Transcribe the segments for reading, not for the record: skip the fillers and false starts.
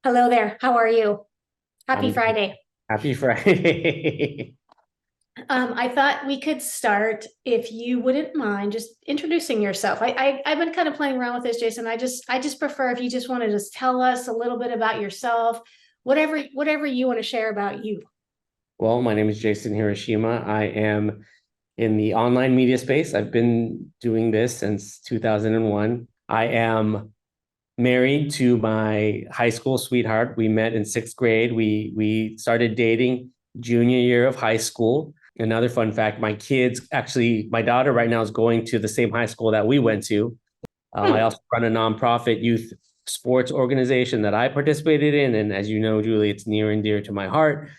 Hello there. How are you? Happy I'm Friday. happy Friday. I thought we could start if you wouldn't mind just introducing yourself. I've been kind of playing around with this, Jason. I just prefer if you just want to just tell us a little bit about yourself, whatever you want to share about you. Well, my name is Jason Hiroshima. I am in the online media space. I've been doing this since 2001. I am married to my high school sweetheart. We met in sixth grade. We started dating junior year of high school. Another fun fact, my kids, actually, my daughter right now is going to the same high school that we went to. I Hmm. also run a nonprofit youth sports organization that I participated in. And as you know, Julie, it's near and dear to my heart.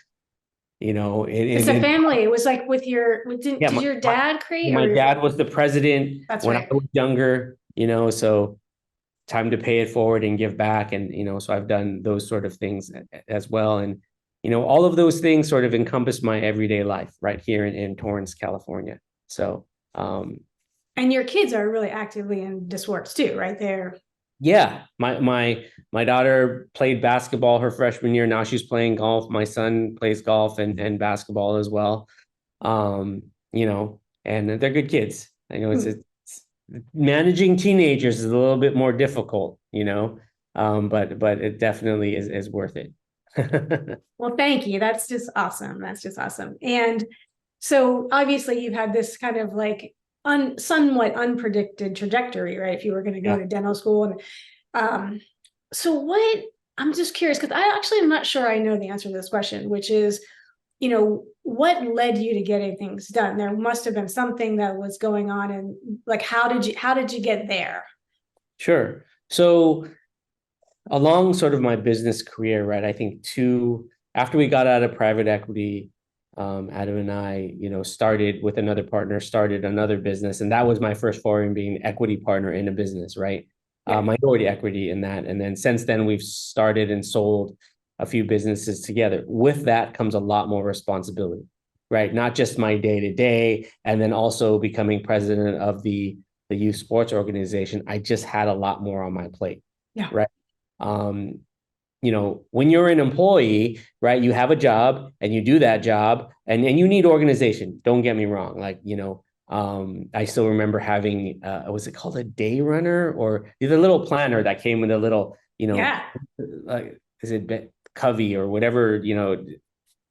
You know, It's a family. It was like did, yeah, did your dad create my or dad was the president that's when I right. was younger, so time to pay it forward and give back. And, so I've done those sort of things as well. And, all of those things sort of encompass my everyday life right here in Torrance, California. So, And your kids are really actively into sports too, right there. yeah, my daughter played basketball her freshman year. Now she's playing golf. My son plays golf and basketball as well. Um, you know, and they're good kids. I know it's managing teenagers is a little bit more difficult, but it definitely is worth it. Well, thank you. That's just awesome. That's just awesome. And so obviously you've had this kind of like somewhat unpredicted trajectory, right? If you were going to go Yeah, to dental school. And um, so what, I'm just curious because I actually am not sure I know the answer to this question, which is, what led you to getting things done? There must have been something that was going on, and like how did you get there? sure. So along sort of my business career, right? I think after we got out of private equity, Adam and I, started with another partner, started another business, and that was my first foray in being an equity partner in a business, right? Yeah. Minority equity in that, and then since then we've started and sold a few businesses together. With that comes a lot more responsibility, right? Not just my day to day, and then also becoming president of the youth sports organization. I just had a lot more on my plate, Yeah. right? Um, when you're an employee, right, you have a job and you do that job and you need organization. Don't get me wrong. Like, I still remember having, was it called a day runner or the little planner that came with a little, Yeah. is it Covey or whatever,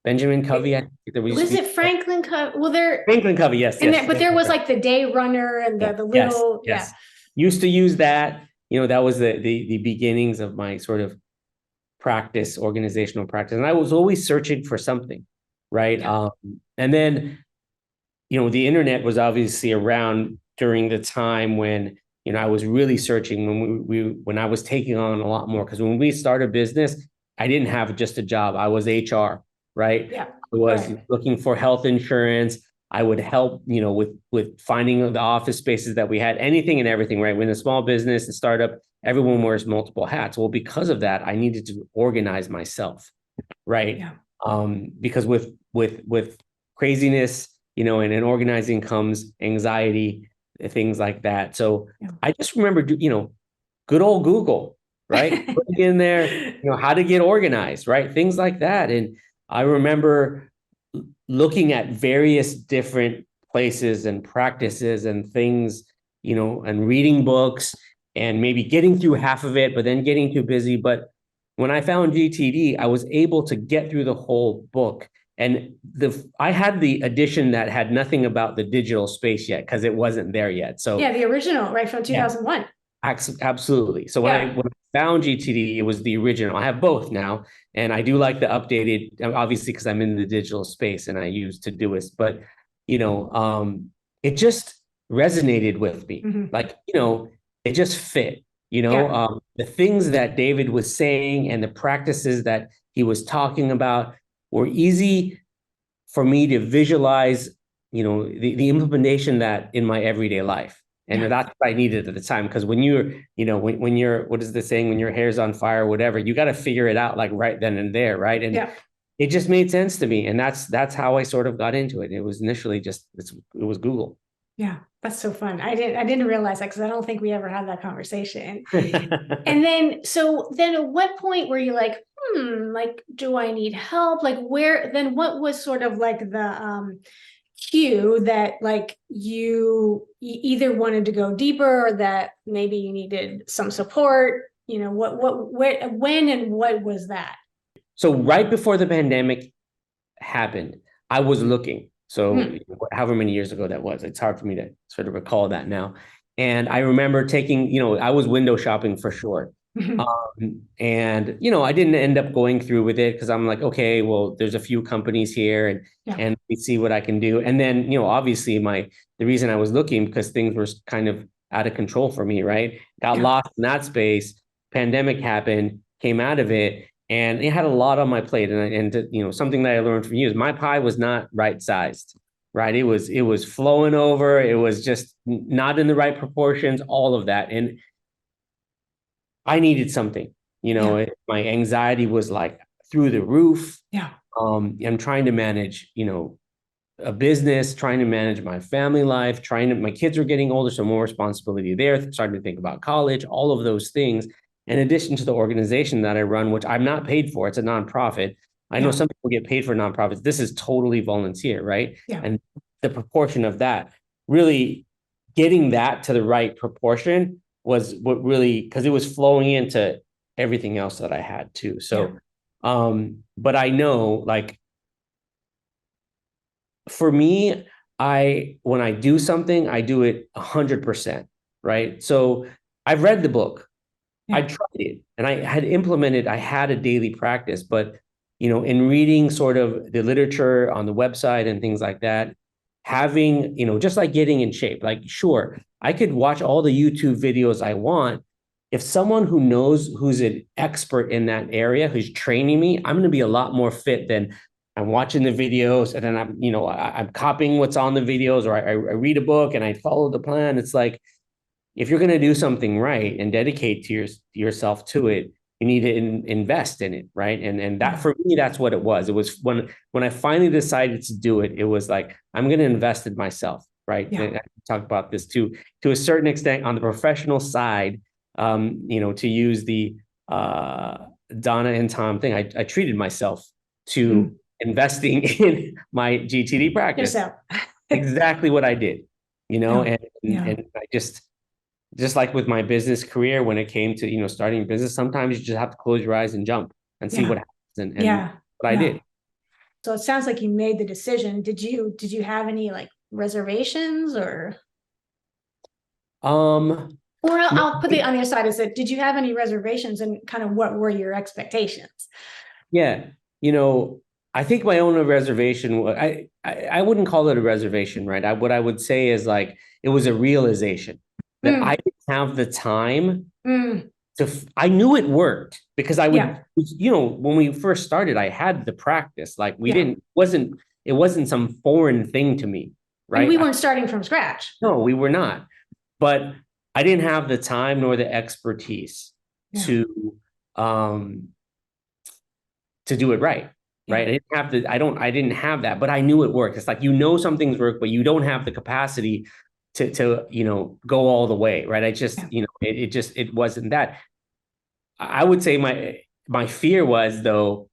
Benjamin Covey? I It, think there used to was be it Franklin Well, there Franklin Covey. Yes, and yes. there, but there was like the day runner and Yeah. the Yes, little, yeah. yes. Used to use that. That was the beginnings of my sort of practice, organizational practice. And I was always searching for something, right? Yeah. And then, the internet was obviously around during the time when, I was really searching when I was taking on a lot more. Because when we started business, I didn't have just a job. I was HR, right? Yeah. I was Right. looking for health insurance. I would help, with finding the office spaces that we had, anything and everything, right? When a small business and startup, everyone wears multiple hats. Well, because of that, I needed to organize myself, right? Yeah. Because with craziness, and organizing comes anxiety, things like that. So I just remember, good old Google, right? Yeah. Putting in there, how to get organized, right? Things like that. And I remember looking at various different places and practices and things, and reading books and maybe getting through half of it, but then getting too busy. But when I found GTD, I was able to get through the whole book. And I had the edition that had nothing about the digital space yet because it wasn't there yet. So Yeah, the original, right, from yeah, 2001. absolutely. So when I Yeah. when I found GTD, it was the original. I have both now, and I do like the updated, obviously because I'm in the digital space and I use Todoist. But you know, um, it just resonated with me. Mhm. Like it just fit. Yeah. The things that David was saying and the practices that he was talking about were easy for me to visualize. The implementation that in my everyday life. And Yeah. that's what I needed at the time. Because when you're, when you're, what is the saying? When your hair's on fire, whatever, you got to figure it out like right then and there, right? And Yeah. it just made sense to me, and that's how I sort of got into it. It was initially just it was Google. Yeah, that's so fun. I didn't realize that because I don't think we ever had that conversation. And then at what point were you like, like, do I need help? Like then what was sort of like the cue that like you either wanted to go deeper or that maybe you needed some support? Where, when and what was that? So right before the pandemic happened, I was looking. So Hmm. however many years ago that was, it's hard for me to sort of recall that now. And I remember taking, I was window shopping for sure. And I didn't end up going through with it because I'm like, okay, well, there's a few companies here and Yeah. we see what I can do. And then, obviously the reason I was looking because things were kind of out of control for me, right? Got Yeah. lost in that space. Pandemic happened, came out of it, and it had a lot on my plate. And something that I learned from you is my pie was not right sized, right? It was flowing over. It was just not in the right proportions, all of that. And I needed something, Yeah. my anxiety was like through the roof. Yeah. I'm trying to manage, a business, trying to manage my family life, my kids are getting older, so more responsibility there, starting to think about college, all of those things. In addition to the organization that I run, which I'm not paid for, it's a nonprofit. I know Yeah. some people get paid for nonprofits. This is totally volunteer, right? Yeah. And the proportion of that, really getting that to the right proportion was what really, because it was flowing into everything else that I had too. Yeah. So, but I know like for me, when I do something, I do it 100%, right? So I've read the book, I Yeah. tried it, and I had a daily practice, but in reading sort of the literature on the website and things like that, having, just like getting in shape, like sure, I could watch all the YouTube videos I want. If someone who's an expert in that area, who's training me, I'm going to be a lot more fit than I'm watching the videos and then I'm copying what's on the videos, or I read a book and I follow the plan. It's like, if you're going to do something right and dedicate yourself to it, you need to invest in it, right? And that, for me, that's what it was. It was when I finally decided to do it. It was like, I'm going to invest in myself, right? Yeah. And I talk about this too, to a certain extent on the professional side. To use the Donna and Tom thing, I treated myself to investing in my GTD practice. Yourself. Exactly what I did, Yeah. and Yeah. I just like with my business career, when it came to, starting a business, sometimes you just have to close your eyes and jump and see Yeah. what happens. And Yeah. what I Yeah. did. So it sounds like you made the decision. Did you have any like reservations Um, or no, I'll put it on the other side, is that did you have any reservations and kind of what were your expectations? yeah, I think my own reservation, I wouldn't call it a reservation, right? What I would say is like, it was a realization that I Mm, didn't have the time mm, I knew it worked because I would, yeah. when we first started, I had the practice. Like Yeah. it wasn't some foreign thing to me, And we right? weren't starting from scratch. No, we were not. But I didn't have the time nor the expertise Yeah. to um to do it right. Yeah. Right. I didn't have that, but I knew it worked. It's like, some things work, but you don't have the capacity to go all the way. Right. I just, Yeah. it wasn't that. I would say my fear was, though,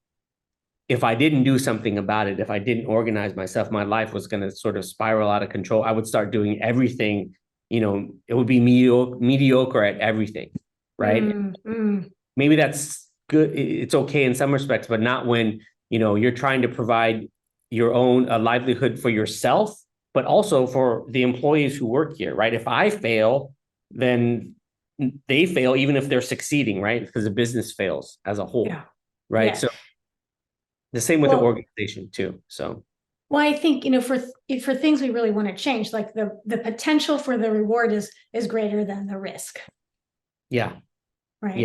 if I didn't do something about it, if I didn't organize myself, my life was going to sort of spiral out of control. I would start doing everything, it would be mediocre at everything, right? Mm, mm, Maybe that's good. It's okay in some respects, but not when, you're trying to provide your own livelihood for yourself, but also for the employees who work here, right? If I fail, then they fail, even if they're succeeding, right? Because the business fails as a whole, yeah. right? Yeah. So the same with the Well, organization too. So well, I think, for things we really want to change, like the potential for the reward is greater than the risk, yeah, right?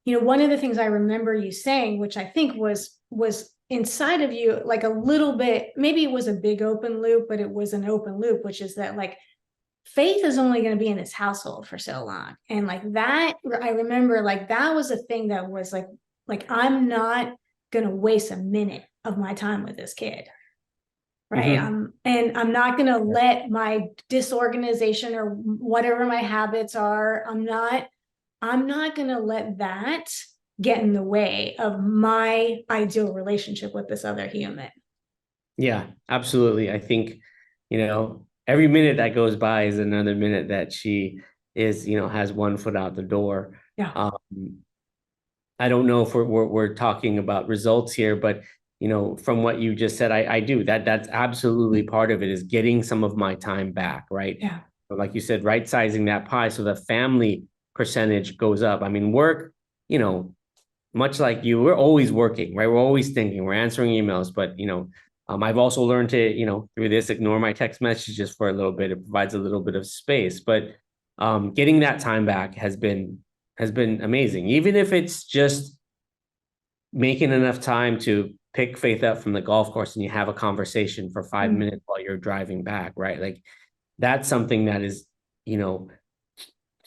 yeah, One of the things I remember you saying, which I think was inside of you, like a little bit, maybe it was a big open loop, but it was an open loop, which is that like faith is only going to be in this household for so long. And like that, I remember like that was a thing that was like I'm not going to waste a minute of my time with this kid. right? Mhm. And I'm not going to let my disorganization or whatever my habits are, I'm not going to let that get in the way of my ideal relationship with this other human. Yeah, absolutely. I think, every minute that goes by is another minute that she is, has one foot out the door. Yeah. I don't know if we're talking about results here, but from what you just said, I do that's absolutely part of it, is getting some of my time back, right? Yeah. But like you said, right sizing that pie so the family percentage goes up. I mean, work, you know, much like you, we're always working, right? We're always thinking, we're answering emails, but I've also learned to, through this, ignore my text messages for a little bit. It provides a little bit of space, but getting that time back has been amazing. Even if it's just making enough time to pick Faith up from the golf course and you have a conversation for 5 minutes while you're driving back, right? Like that's something that is, you know,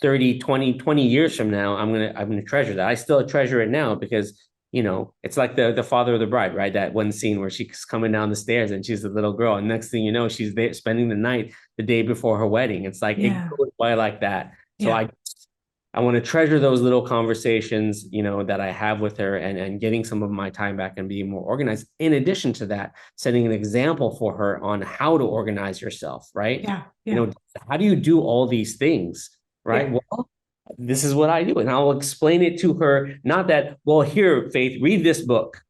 30, 20 years from now, I'm gonna treasure that. I still treasure it now because it's like the father of the bride, right? That one scene where she's coming down the stairs and she's a little girl, and next thing you know, she's there spending the night the day before her wedding. It's like it Yeah. goes by like that. So Yeah. I want to treasure those little conversations, that I have with her, and getting some of my time back and being more organized. In addition to that, setting an example for her on how to organize yourself, right? Yeah. Yeah. How do you do all these things, right? Yeah. Well, this is what I do. And I'll explain it to her. Not that, well, here, Faith, read this book,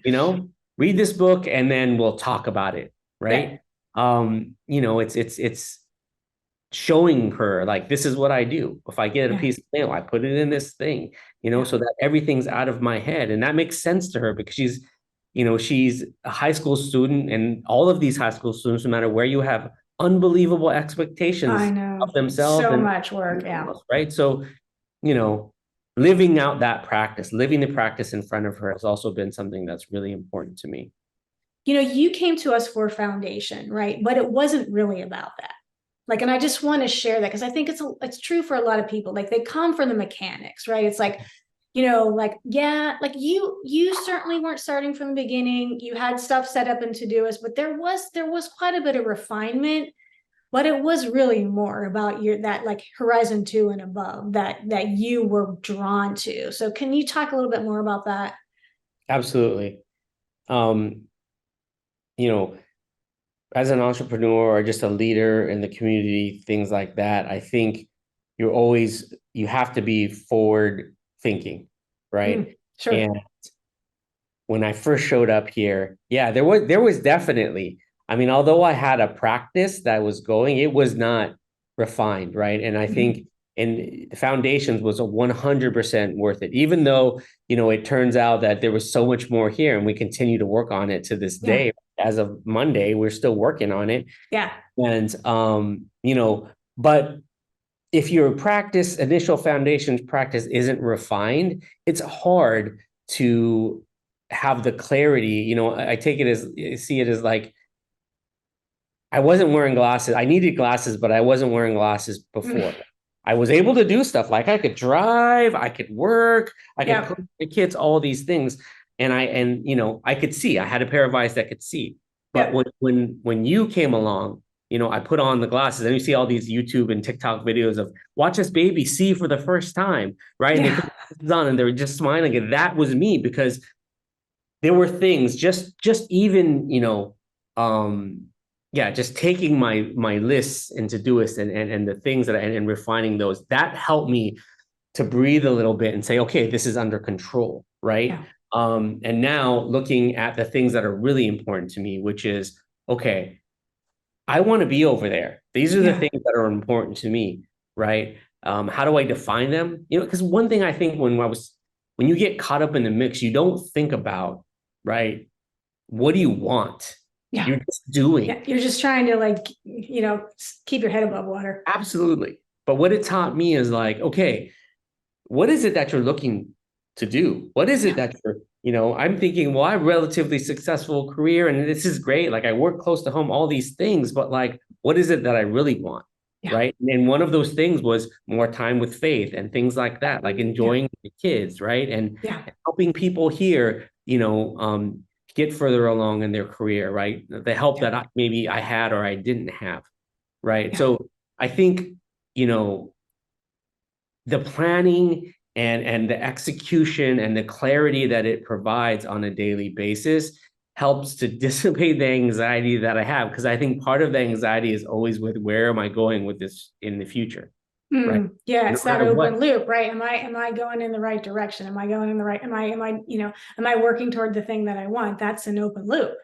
you know, read this book and then we'll talk about it, Yeah. right? It's showing her like this is what I do. If I get a Yeah. piece of mail, I put it in this thing, Yeah. so that everything's out of my head. And that makes sense to her because she's a high school student, and all of these high school students, no matter where you have unbelievable I expectations know. of themselves So and much work. Yeah. else, right? So, you know, living out that practice, living the practice in front of her has also been something that's really important to me. You came to us for foundation, right? But it wasn't really about that. Like, and I just want to share that because I think it's true for a lot of people. Like they come from the mechanics, right? It's like, like, yeah, like you certainly weren't starting from the beginning. You had stuff set up in Todoist, but there was quite a bit of refinement, but it was really more about that like horizon 2 and above that you were drawn to. So can you talk a little bit more about that? Absolutely. Um, you know, as an entrepreneur or just a leader in the community, things like that, I think you have to be forward thinking, right? Sure. And when I first showed up here, yeah, there was definitely, I mean, although I had a practice that was going, it was not refined, right? And I think in the foundations was a 100% worth it, even though, it turns out that there was so much more here and we continue to work on it to this Yeah. day. As of Monday, we're still working on it. Yeah. And, but if your initial foundations practice isn't refined, it's hard to have the clarity. I see it as like, I wasn't wearing glasses. I needed glasses, but I wasn't wearing glasses before. I was able to do stuff like I could drive, I could work, I could cook the kids, all these things. And I could see. I had a pair of eyes that could see. But Yeah. when you came along, I put on the glasses and you see all these YouTube and TikTok videos of watch this baby see for the first time, right? And they put this on and they were just smiling. And that was me because there were things just even, yeah, just taking my lists and Todoist and the things and refining those, that helped me to breathe a little bit and say, okay, this is under control, right? Yeah. And now looking at the things that are really important to me, which is, okay, I want to be over there. These are the Yeah. things that are important to me, right? How do I define them? Because one thing I think when you get caught up in the mix, you don't think about, right? What do you want? Yeah. You're just doing. Yeah. You're just trying to like, keep your head above water. Absolutely. But what it taught me is like, okay, what is it that you're looking to do? What is it Yeah. that I'm thinking, well, I have a relatively successful career and this is great. Like I work close to home, all these things, but like, what is it that I really want? Yeah. Right. And one of those things was more time with Faith and things like that, like Yeah. enjoying the kids, right? And Yeah. helping people here, get further along in their career, right? The help that maybe I had or I didn't have, right? Yeah. So I think, you know, the planning and the execution and the clarity that it provides on a daily basis helps to dissipate the anxiety that I have. Because I think part of the anxiety is always with where am I going with this in the future, right? Yeah, No it's that matter open what. loop, right? Am I going in the right direction? Am I going in the right, am I working toward the thing that I want? That's an open loop.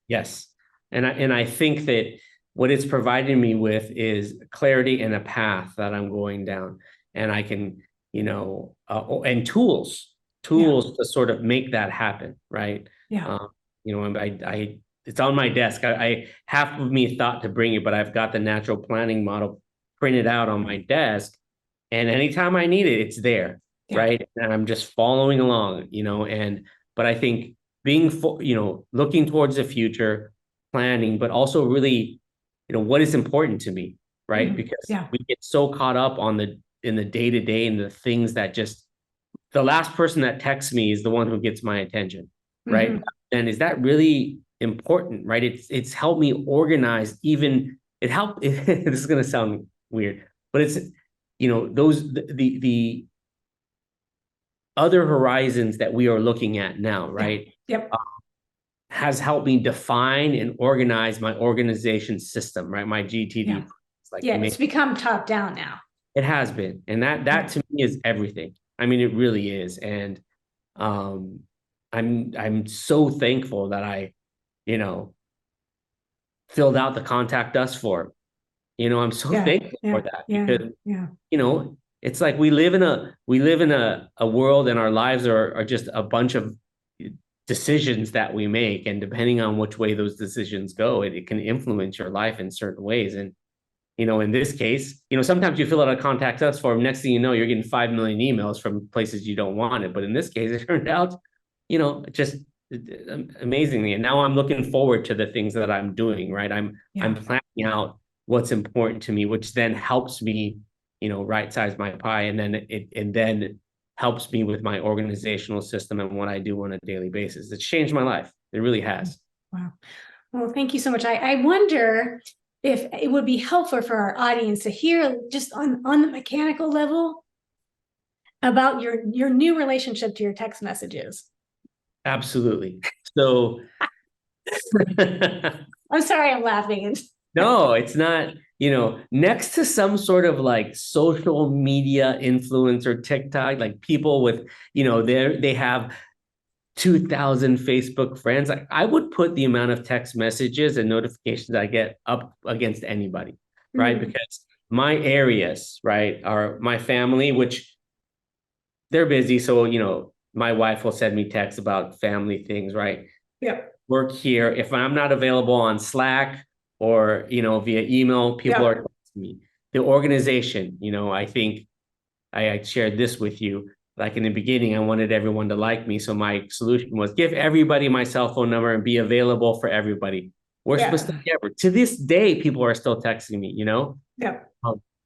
Yes. And I think that what it's providing me with is clarity and a path that I'm going down. And I can, and tools to sort of make that happen, right? Yeah. It's on my desk. I half of me thought to bring it, but I've got the natural planning model printed out on my desk. And anytime I need it, it's there, right? And I'm just following along, but I think looking towards the future, planning, but also really, what is important to me, right? Because we get so caught up in the day to day and the things that just the last person that texts me is the one who gets my attention, right? And is that really important, right? It's helped me organize. Even it helped. This is going to sound weird, but it's those the other horizons that we are looking at now, right? Yep. Has helped me define and organize my organization system, right? My GTD. It's become top down now. It has been, and that to me is everything. I mean, it really is, and I'm so thankful that I, filled out the contact us form. I'm so thankful for that because it's like we live in a world, and our lives are just a bunch of decisions that we make, and depending on which way those decisions go, it can influence your life in certain ways. And in this case, sometimes you fill out a contact us form, next thing you know, you're getting 5 million emails from places you don't want it. But in this case, it turned out, just amazingly. And now I'm looking forward to the things that I'm doing, right? I'm planning out what's important to me, which then helps me, right size my pie. And then helps me with my organizational system and what I do on a daily basis. It's changed my life. It really has. Wow. Well, thank you so much. I wonder if it would be helpful for our audience to hear just on the mechanical level about your new relationship to your text messages. Absolutely. So I'm sorry, I'm laughing. No, it's not, next to some sort of like social media influencer TikTok, like people with, they have 2,000 Facebook friends. I would put the amount of text messages and notifications I get up against anybody, right? Because my areas, right, are my family, which they're busy. So, my wife will send me texts about family things, right? Work here. If I'm not available on Slack or, via email, people are texting me. The organization, I think I shared this with you. Like in the beginning, I wanted everyone to like me. So my solution was give everybody my cell phone number and be available for everybody. Worst mistake ever. To this day, people are still texting me,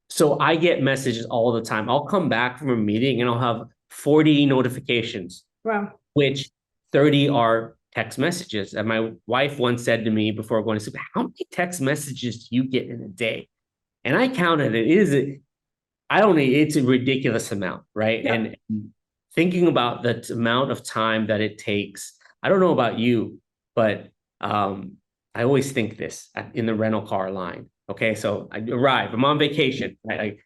So I get messages all the time. I'll come back from a meeting and I'll have 40 notifications. Wow. Which 30 are text messages. And my wife once said to me before going to sleep, how many text messages do you get in a day? And I counted it. It's a ridiculous amount, right? And thinking about the amount of time that it takes, I don't know about you, but I always think this in the rental car line. Okay, so I arrive, I'm on vacation, right?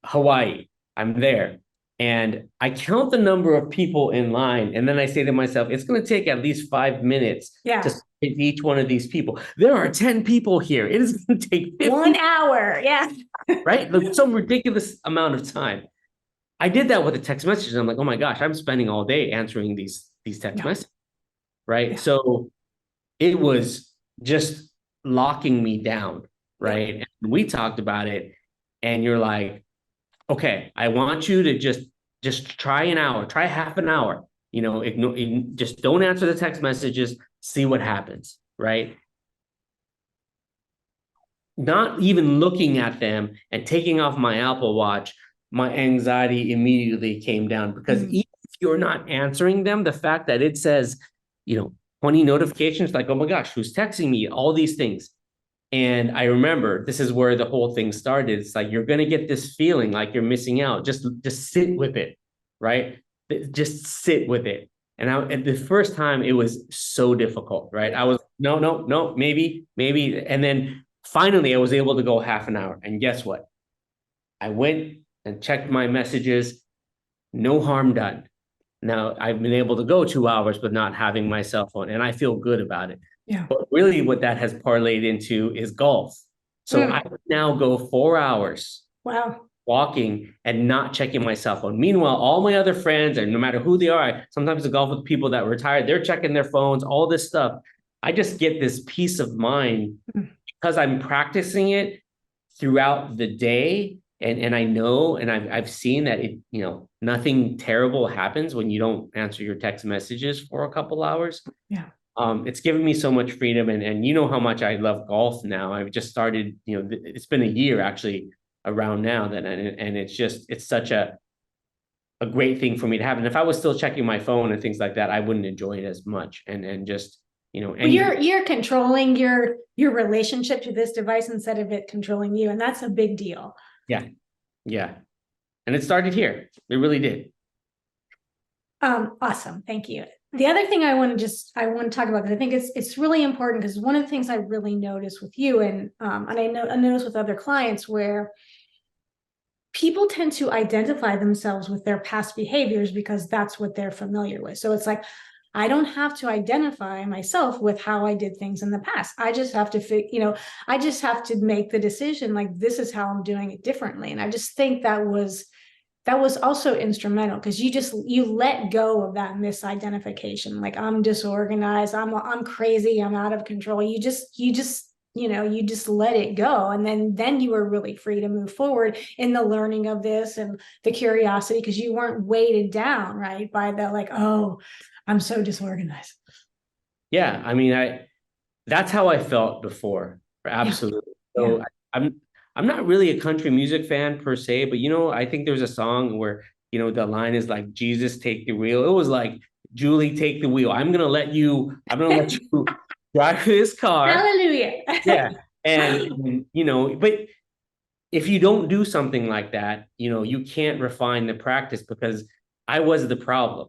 Hawaii, I'm there. And I count the number of people in line. And then I say to myself, it's going to take at least 5 minutes to hit each one of these people. There are 10 people here. It is going to take 1 hour. Right? Like some ridiculous amount of time. I did that with a text message. And I'm like, oh my gosh, I'm spending all day answering these text messages. Right. So it was just locking me down. Right. And we talked about it. And you're like, okay, I want you to just try an hour, try half an hour, ignore, just don't answer the text messages, see what happens, right? Not even looking at them and taking off my Apple Watch, my anxiety immediately came down because even if you're not answering them, the fact that it says, 20 notifications, like, oh my gosh, who's texting me? All these things. And I remember this is where the whole thing started. It's like, you're going to get this feeling like you're missing out. Just sit with it, right? Just sit with it. And at the first time, it was so difficult, right? I was, no, maybe. And then finally, I was able to go half an hour. And guess what? I went and checked my messages. No harm done. Now, I've been able to go 2 hours, but not having my cell phone, and I feel good about it. Yeah. But really, what that has parlayed into is golf. So I now go 4 hours Wow. walking and not checking my cell phone. Meanwhile, all my other friends, and no matter who they are, sometimes I golf with people that retired, they're checking their phones, all this stuff. I just get this peace of mind because I'm practicing it throughout the day. And I know, and I've seen that it, nothing terrible happens when you don't answer your text messages for a couple hours. Yeah. It's given me so much freedom, and you know how much I love golf now. I've just started, it's been a year actually around now and it's such a great thing for me to have. And if I was still checking my phone and things like that, I wouldn't enjoy it as much. And just, well, you're controlling your relationship to this device instead of it controlling you. And that's a big deal. Yeah. Yeah. And it started here. It really did. Awesome. Thank you. The other thing I want to talk about, because I think it's really important, because one of the things I really notice with you and I notice with other clients, where people tend to identify themselves with their past behaviors because that's what they're familiar with. So it's like, I don't have to identify myself with how I did things in the past. I just have to I just have to make the decision, like, this is how I'm doing it differently. And I just think that was also instrumental, because you let go of that misidentification. Like, I'm disorganized, I'm crazy, I'm out of control. You just let it go. And then you were really free to move forward in the learning of this and the curiosity, because you weren't weighted down, right, by the, like, oh, I'm so disorganized. Yeah. I mean, that's how I felt before. Absolutely. Yeah. So yeah. I'm not really a country music fan per se, but I think there's a song where, the line is like, Jesus, take the wheel. It was like, Julie, take the wheel. I'm going to let you drive this car. Hallelujah. Yeah. And, but if you don't do something like that, you can't refine the practice, because I was the problem.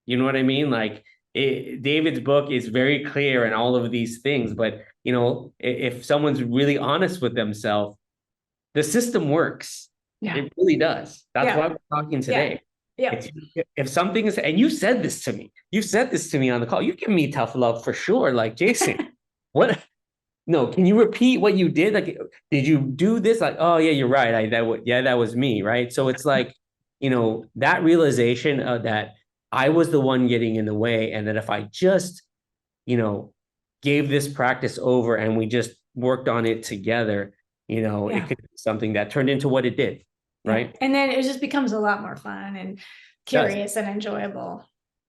You know what I mean? Like, David's book is very clear in all of these things, but if someone's really honest with themselves, the system works. Yeah. It really does. That's why we're talking today. Yeah. If something is, and you said this to me on the call, you give me tough love for sure. Like, Jason, what? No, can you repeat what you did? Like, did you do this? Like, oh yeah, you're right. That was me. Right. So it's like, that realization of that I was the one getting in the way, and that if I just, gave this practice over and we just worked on it together, it could be something that turned into what it did. Right. And then it just becomes a lot more fun and curious and enjoyable.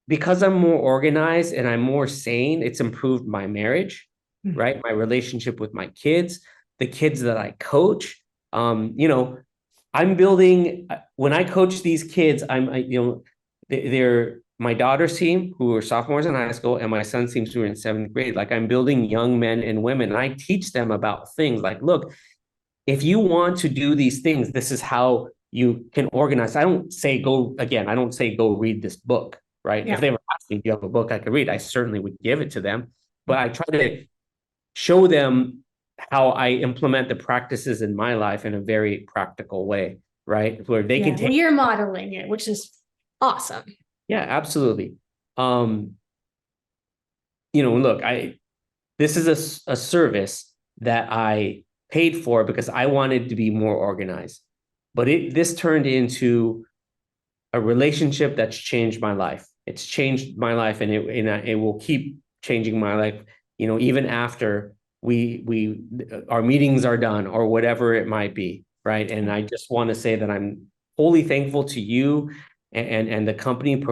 Because I'm more organized and I'm more sane, it's improved my marriage, right? My relationship with my kids, the kids that I coach. I'm building, when I coach these kids, they're my daughter's team, who are sophomores in high school, and my son's teams, who are in 7th grade. Like, I'm building young men and women, and I teach them about things like, look, if you want to do these things, this is how you can organize. I don't say go read this book, right? Yeah. If they were asking, do you have a book I could read? I certainly would give it to them, but I try to show them how I implement the practices in my life in a very practical way, right? Where they can take. Well, you're modeling it, which is awesome. Yeah, absolutely. Look, this is a service that I paid for because I wanted to be more organized, but this turned into a relationship that's changed my life. It's changed my life, and it will keep changing my life, even after our meetings are done or whatever it might be, right? And I just want to say that I'm wholly thankful to you and the company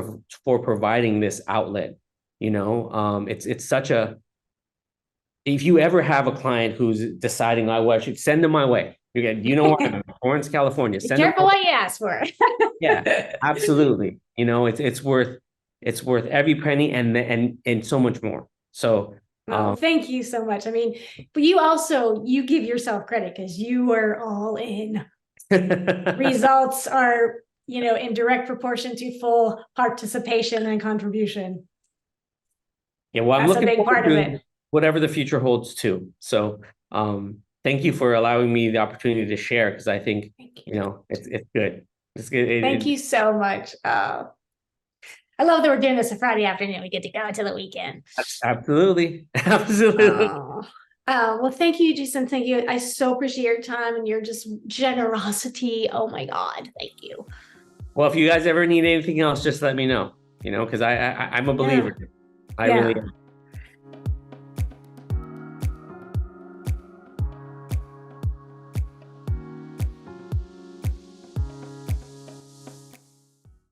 for providing this outlet. It's such a, if you ever have a client who's deciding, I should send them my way. Where I'm in Torrance, California. Be careful what you ask for. Yeah, absolutely. It's worth every penny and so much more. So Oh, thank you so much. I mean, but you give yourself credit because you are all in. Results are, in direct proportion to full participation and contribution. yeah, well, I'm That's a looking big forward part of to it. whatever the future holds too. So thank you for allowing me the opportunity to share, because I think, Thank you you. know, it's good. It's good. Thank you so much. I love that we're doing this a Friday afternoon. We get to go into the weekend. Absolutely. Absolutely. Oh. Well, thank you, Jason. Thank you. I so appreciate your time and your just generosity. Oh my God. Thank you. Well, if you guys ever need anything else, just let me know, because I'm a Yeah. believer. I really Yeah. am.